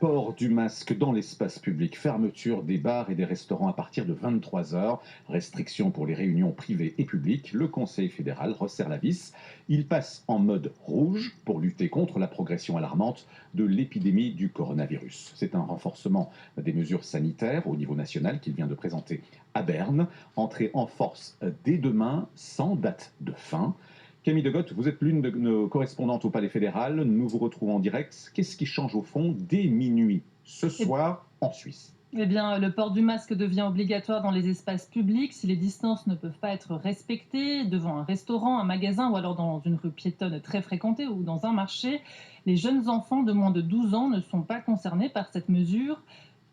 Port du masque dans l'espace public, fermeture des bars et des restaurants à partir de 23 heures, restrictions pour les réunions privées et publiques, le Conseil fédéral resserre la vis. Il passe en mode rouge pour lutter contre la progression alarmante de l'épidémie du coronavirus. C'est un renforcement des mesures sanitaires au niveau national qu'il vient de présenter à Berne, entrée en force dès demain sans date de fin. Camille Degotte, vous êtes l'une de nos correspondantes au Palais fédéral. Nous vous retrouvons en direct. Qu'est-ce qui change au fond dès minuit ce soir en Suisse? Eh bien, le port du masque devient obligatoire dans les espaces publics si les distances ne peuvent pas être respectées, devant un restaurant, un magasin ou alors dans une rue piétonne très fréquentée ou dans un marché. Les jeunes enfants de moins de 12 ans ne sont pas concernés par cette mesure.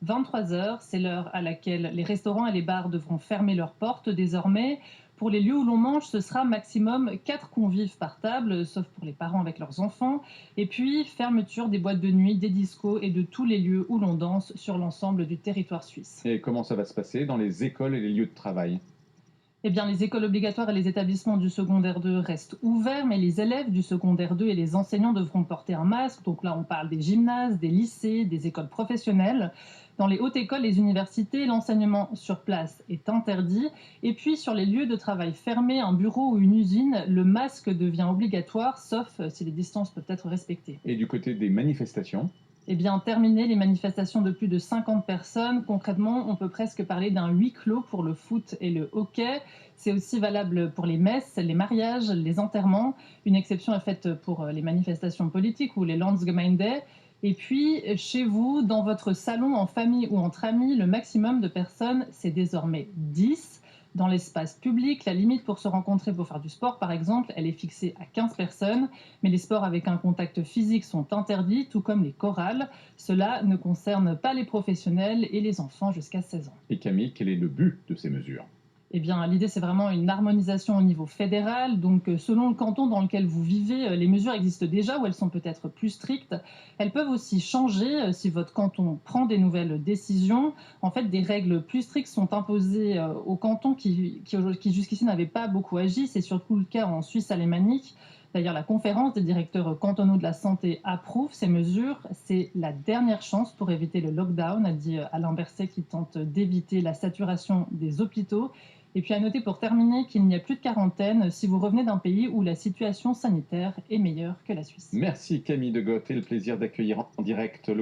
23 heures, c'est l'heure à laquelle les restaurants et les bars devront fermer leurs portes désormais. Pour les lieux où l'on mange, ce sera maximum 4 convives par table, sauf pour les parents avec leurs enfants. Et puis, fermeture des boîtes de nuit, des discos et de tous les lieux où l'on danse sur l'ensemble du territoire suisse. Et comment ça va se passer dans les écoles et les lieux de travail? Eh bien, les écoles obligatoires et les établissements du secondaire 2 restent ouverts, mais les élèves du secondaire 2 et les enseignants devront porter un masque. Donc là, on parle des gymnases, des lycées, des écoles professionnelles. Dans les hautes écoles, les universités, l'enseignement sur place est interdit. Et puis, sur les lieux de travail fermés, un bureau ou une usine, le masque devient obligatoire, sauf si les distances peuvent être respectées. Et du côté des manifestations? Eh bien, terminer les manifestations de plus de 50 personnes, concrètement, on peut presque parler d'un huis clos pour le foot et le hockey. C'est aussi valable pour les messes, les mariages, les enterrements. Une exception est faite pour les manifestations politiques ou les Landsgemeinde. Et puis, chez vous, dans votre salon, en famille ou entre amis, le maximum de personnes, c'est désormais 10. Dans l'espace public, la limite pour se rencontrer pour faire du sport, par exemple, elle est fixée à 15 personnes, mais les sports avec un contact physique sont interdits, tout comme les chorales. Cela ne concerne pas les professionnels et les enfants jusqu'à 16 ans. Et Camille, quel est le but de ces mesures? Eh bien, l'idée, c'est vraiment une harmonisation au niveau fédéral. Donc, selon le canton dans lequel vous vivez, les mesures existent déjà ou elles sont peut-être plus strictes. Elles peuvent aussi changer si votre canton prend des nouvelles décisions. En fait, des règles plus strictes sont imposées aux cantons qui jusqu'ici n'avaient pas beaucoup agi. C'est surtout le cas en Suisse alémanique. D'ailleurs, la conférence des directeurs cantonaux de la santé approuve ces mesures. C'est la dernière chance pour éviter le lockdown, a dit Alain Berset, qui tente d'éviter la saturation des hôpitaux. Et puis à noter pour terminer qu'il n'y a plus de quarantaine si vous revenez d'un pays où la situation sanitaire est meilleure que la Suisse. Merci Camille Degotte et le plaisir d'accueillir en direct le